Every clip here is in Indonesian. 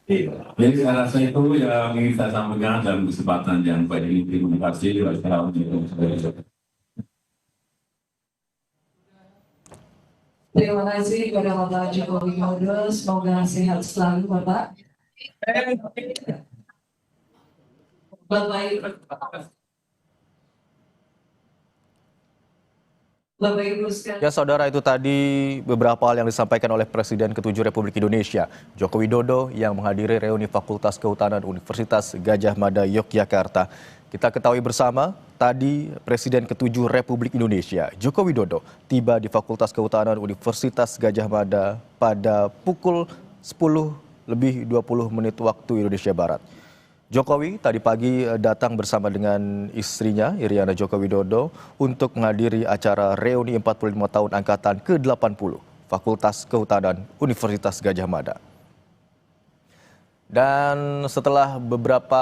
Iya. Jadi saya rasa itu yang ingin saya sampaikan dalam kesempatan yang baik ini. Terima kasih. Wassalamualaikum warahmatullahi wabarakatuh. Terima kasih kepada Bapak Joko Widodo. Semoga sehat selalu Bapak. Bapak Ibu sekalian. Ya saudara, itu tadi beberapa hal yang disampaikan oleh Presiden ke-7 Republik Indonesia, Joko Widodo, yang menghadiri reuni Fakultas Kehutanan Universitas Gadjah Mada Yogyakarta. Kita ketahui bersama, tadi Presiden ke-7 Republik Indonesia, Joko Widodo, tiba di Fakultas Kehutanan Universitas Gadjah Mada pada pukul 10:20 waktu Indonesia Barat. Jokowi tadi pagi datang bersama dengan istrinya Iriana Joko Widodo untuk menghadiri acara reuni 45 tahun angkatan ke-80 Fakultas Kehutanan Universitas Gadjah Mada. Dan setelah beberapa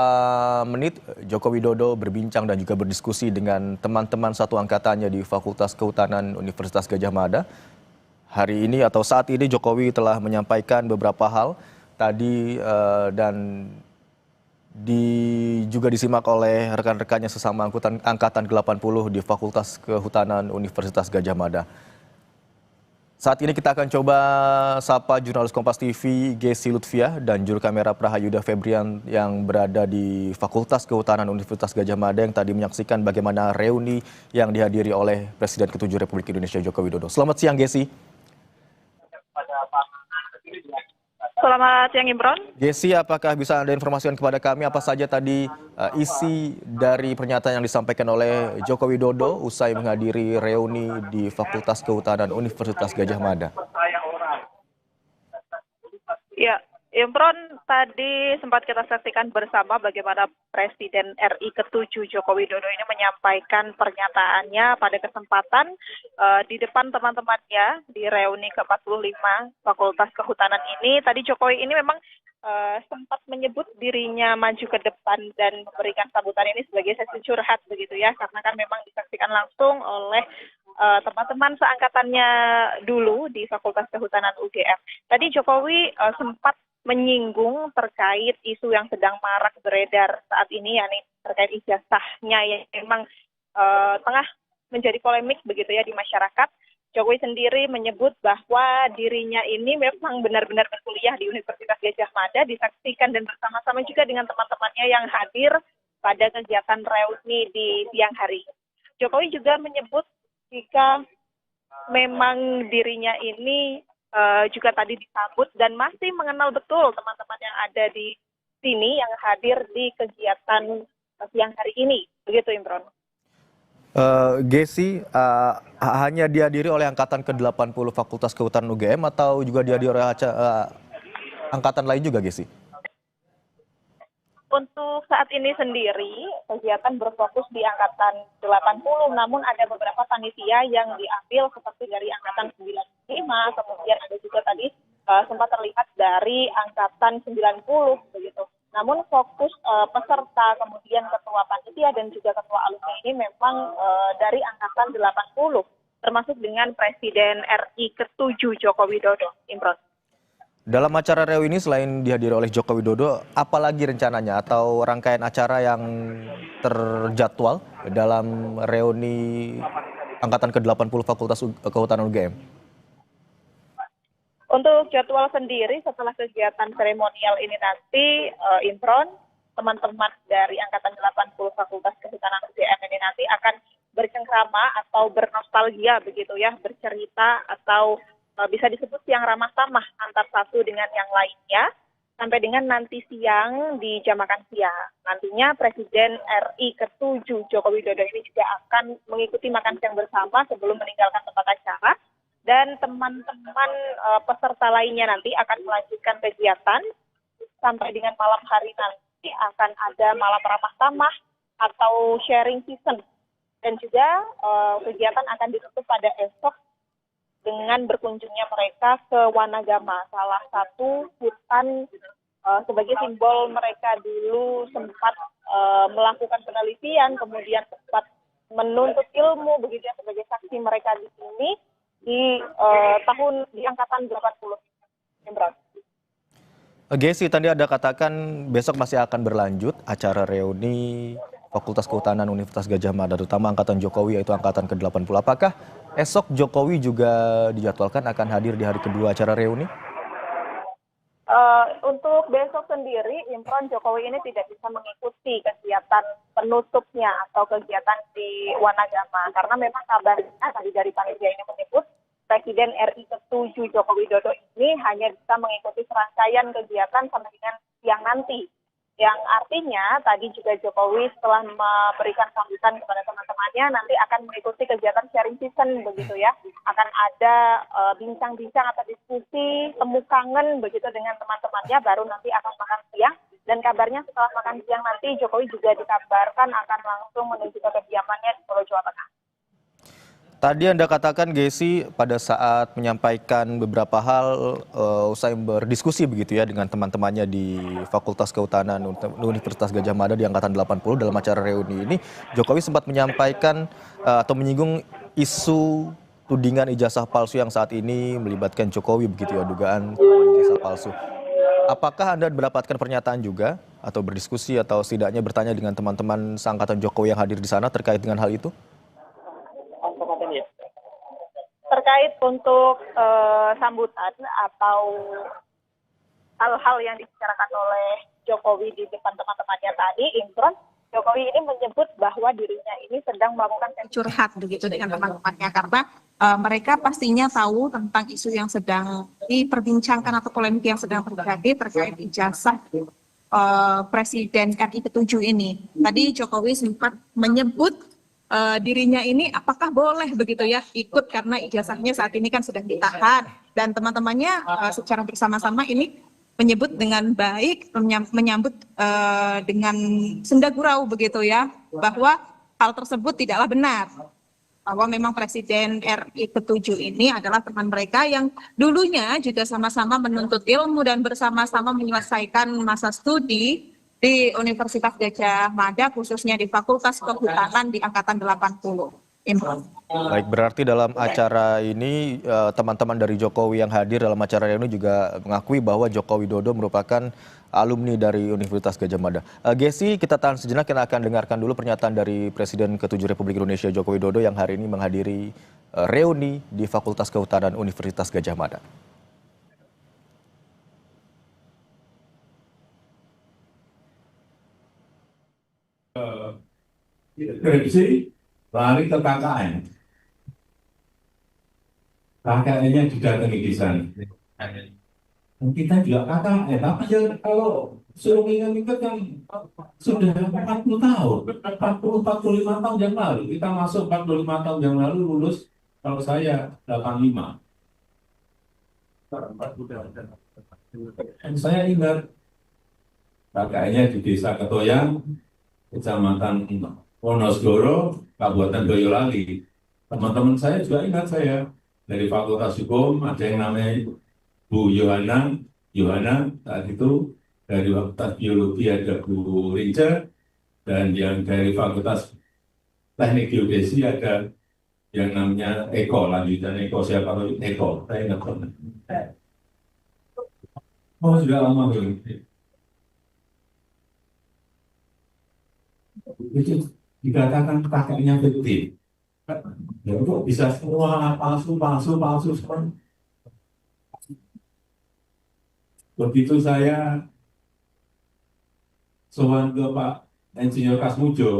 menit, Joko Widodo berbincang dan juga berdiskusi dengan teman-teman satu angkatannya di Fakultas Kehutanan Universitas Gadjah Mada. Hari ini atau saat ini Jokowi telah menyampaikan beberapa hal tadi dan juga disimak oleh rekan-rekannya sesama angkatan ke-80 di Fakultas Kehutanan Universitas Gadjah Mada. Saat ini kita akan coba sapa jurnalis Kompas TV Gesi Lutfiah dan juru kamera Prahayuda Febrian yang berada di Fakultas Kehutanan Universitas Gadjah Mada yang tadi menyaksikan bagaimana reuni yang dihadiri oleh Presiden ke-7 Republik Indonesia Joko Widodo. Selamat siang Gesi. Selamat siang Imron. Gesi, apakah bisa Anda informasikan kepada kami apa saja tadi isi dari pernyataan yang disampaikan oleh Joko Widodo usai menghadiri reuni di Fakultas Kehutanan Universitas Gadjah Mada? Ya, Imron, tadi sempat kita saksikan bersama bagaimana Presiden RI ke-7 Joko Widodo ini menyampaikan pernyataannya pada kesempatan di depan teman-temannya di reuni ke-45 Fakultas Kehutanan ini. Tadi Jokowi ini memang sempat menyebut dirinya maju ke depan dan memberikan sambutan ini sebagai sesi curhat begitu ya, karena kan memang disaksikan langsung oleh teman-teman seangkatannya dulu di Fakultas Kehutanan UGM. Tadi Jokowi sempat menyinggung terkait isu yang sedang marak beredar saat ini, yakni terkait ijazahnya yang memang tengah menjadi polemik begitu ya di masyarakat. Jokowi sendiri menyebut bahwa dirinya ini memang benar-benar berkuliah di Universitas Gadjah Mada, disaksikan dan bersama-sama juga dengan teman-temannya yang hadir pada kegiatan reuni di siang hari. Jokowi juga menyebut jika memang dirinya ini juga tadi disambut dan masih mengenal betul teman-teman yang ada di sini yang hadir di kegiatan siang hari ini. Begitu Imron. Gesi, hanya dihadiri oleh angkatan ke-80 Fakultas Kehutanan UGM atau juga dihadiri oleh angkatan lain juga, Gesi? Untuk saat ini sendiri, kegiatan berfokus di angkatan 80, namun ada beberapa panitia yang diambil seperti dari angkatan 95, kemudian ada juga tadi sempat terlihat dari angkatan 90, begitu. Namun fokus peserta, kemudian ketua panitia dan juga ketua alumni ini memang dari angkatan 80, termasuk dengan Presiden RI ke-7 Joko Widodo, Imron. Dalam acara reuni ini selain dihadiri oleh Joko Widodo, apalagi rencananya atau rangkaian acara yang terjadwal dalam reuni angkatan ke-80 Fakultas Kehutanan UGM? Untuk jadwal sendiri setelah kegiatan seremonial ini nanti, Imron, teman-teman dari angkatan 80 Fakultas Kehutanan UGM ini nanti akan bercengkrama atau bernostalgia begitu ya, bercerita atau bisa disebut siang ramah tamah antar satu dengan yang lainnya sampai dengan nanti siang di jam makan siang. Nantinya Presiden RI ke-7 Joko Widodo ini juga akan mengikuti makan siang bersama sebelum meninggalkan tempat acara, dan teman-teman peserta lainnya nanti akan melanjutkan kegiatan sampai dengan malam hari nanti akan ada malam ramah tamah atau sharing season, dan juga kegiatan akan ditutup pada esok dengan berkunjungnya mereka ke Wanagama, salah satu hutan sebagai simbol mereka dulu sempat melakukan penelitian, kemudian sempat menuntut ilmu begitu ya, sebagai saksi mereka di sini di angkatan 80. Imran. Gesi, tadi ada katakan besok masih akan berlanjut acara reuni Fakultas Kehutanan Universitas Gadjah Mada, terutama angkatan Jokowi yaitu angkatan ke-80. Apakah esok Jokowi juga dijadwalkan akan hadir di hari kedua acara reuni? Untuk besok sendiri, Imron, Jokowi ini tidak bisa mengikuti kegiatan penutupnya atau kegiatan di Wanagama. Karena memang kabarnya tadi dari panitia ini menyebut Presiden RI ke-7 Joko Widodo ini hanya bisa mengikuti serangkaian kegiatan sampai dengan siang nanti. Yang artinya tadi juga Jokowi setelah memberikan sambutan kepada teman-temannya nanti akan mengikuti kegiatan sharing season begitu ya. Akan ada bincang-bincang atau diskusi, temu kangen begitu dengan teman-temannya, baru nanti akan makan siang. Dan kabarnya setelah makan siang nanti Jokowi juga dikabarkan akan langsung menuju ke kediamannya di Solo, Jawa Tengah. Tadi Anda katakan, Gesi, pada saat menyampaikan beberapa hal usai berdiskusi begitu ya dengan teman-temannya di Fakultas Kehutanan Universitas Gadjah Mada di angkatan 80 dalam acara reuni ini, Jokowi sempat menyampaikan atau menyinggung isu tudingan ijazah palsu yang saat ini melibatkan Jokowi begitu ya, dugaan ijazah palsu. Apakah Anda mendapatkan pernyataan juga atau berdiskusi atau setidaknya bertanya dengan teman-teman seangkatan Jokowi yang hadir di sana terkait dengan hal itu? Terkait untuk sambutan atau hal-hal yang dibicarakan oleh Jokowi di depan teman-temannya tadi, Imron, Jokowi ini menyebut bahwa dirinya ini sedang melakukan curhat begitu dengan teman-temannya karena mereka pastinya tahu tentang isu yang sedang diperbincangkan atau polemik yang sedang terjadi terkait ijazah Presiden RI ke-7 ini. Tadi Jokowi sempat menyebut dirinya ini apakah boleh begitu ya ikut karena ijazahnya saat ini kan sedang ditahan, dan teman-temannya secara bersama-sama ini menyebut dengan baik, menyambut dengan senda gurau begitu ya, bahwa hal tersebut tidaklah benar, bahwa memang Presiden RI ke-7 ini adalah teman mereka yang dulunya juga sama-sama menuntut ilmu dan bersama-sama menyelesaikan masa studi di Universitas Gadjah Mada, khususnya di Fakultas Kehutanan di angkatan 80. Imron. Baik, berarti dalam acara ini teman-teman dari Jokowi yang hadir dalam acara ini juga mengakui bahwa Joko Widodo merupakan alumni dari Universitas Gadjah Mada. Gesi, kita tahan sejenak, kita akan dengarkan dulu pernyataan dari Presiden ke-7 Republik Indonesia Joko Widodo yang hari ini menghadiri reuni di Fakultas Kehutanan Universitas Gadjah Mada. Skripsi lari ke KKN. KKN-nya didatangi di sana. Dan kita juga KKN, tapi ya kalau suruh ingat-ingat kan sudah 40 tahun, 45 tahun yang lalu. Kita masuk 45 tahun yang lalu, lulus kalau saya 85. Dan saya ingat KKN-nya di Desa Ketoyang, Kecamatan Wonosgoro, Kabupaten Boyolali. Teman-teman saya juga ingat saya dari Fakultas Hukum, ada yang namanya Bu Yohana saat itu, dari Fakultas Biologi ada Bu Rinca, dan yang dari Fakultas Teknik Geodesi ada yang namanya Eko, lanjutan Eko, siapa tahu Eko, saya ingat pernah. Oh, sudah lama belum. Itu dikatakan kakeknya fiktif. Ya kok bisa semua palsu semua. Begitu saya sowan ke Pak Insinyur Kasmujo,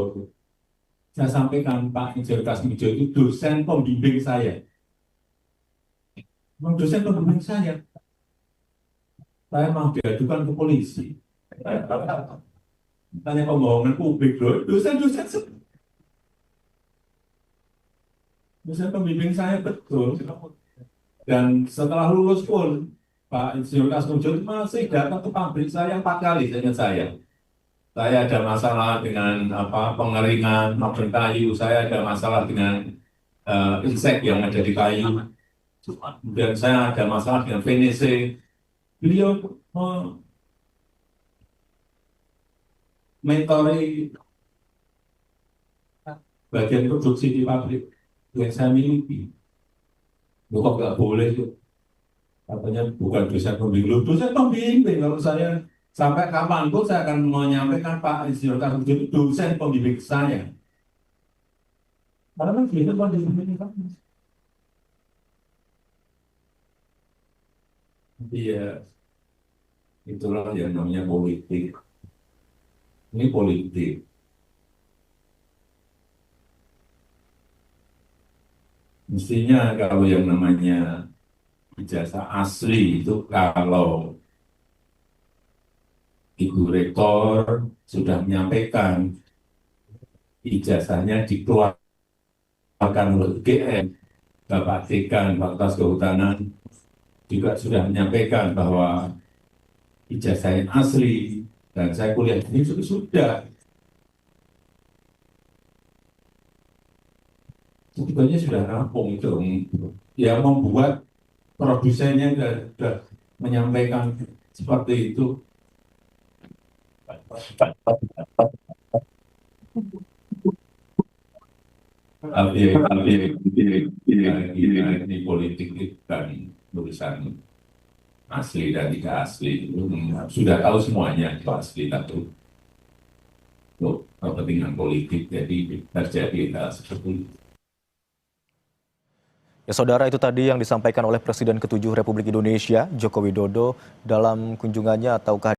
saya sampaikan Pak Insinyur Kasmujo itu dosen pembimbing saya. Dosen pembimbing saya mau diadukan ke polisi. Tanya pembohongan publik loh, dosen pembimbing saya betul. Dan setelah lulus pun Pak Insinyur Kasmujo masih datang ke pabrik saya 4 kali, dengan saya. Saya ada masalah dengan pengeringan mabel kayu, saya ada masalah dengan insek yang ada di kayu, dan saya ada masalah dengan finishing. Beliau mentori bagian produksi di pabrik yang saya miliki. Kok nggak boleh tuh? Katanya bukan dosen pembimbing. Loh, dosen pembimbing. Kalau saya sampai kapanpun saya akan menyampaikan Pak Insinyur Kasudin itu dosen pembimbing saya. Karena kan dosen pembimbing kan. Iya, itulah yang namanya politik. Ini politik. Mestinya kalau yang namanya ijazah asli itu kalau Ibu Rektor sudah menyampaikan ijazahnya dikeluarkan oleh UGM, Bapak Dekan Fakultas Kehutanan juga sudah menyampaikan bahwa ijazah yang asli dan saya kuliah ini sudah sebetulnya sudah rampung itu. Yang membuat produsennya sudah menyampaikan seperti itu. Ini politik itu kan tulisan asli dan tidak asli. Sudah tahu semuanya itu asli tapi untuk kepentingan politik jadi terjadi hal seperti itu. Ya saudara, itu tadi yang disampaikan oleh Presiden ke-7 Republik Indonesia, Joko Widodo, dalam kunjungannya atau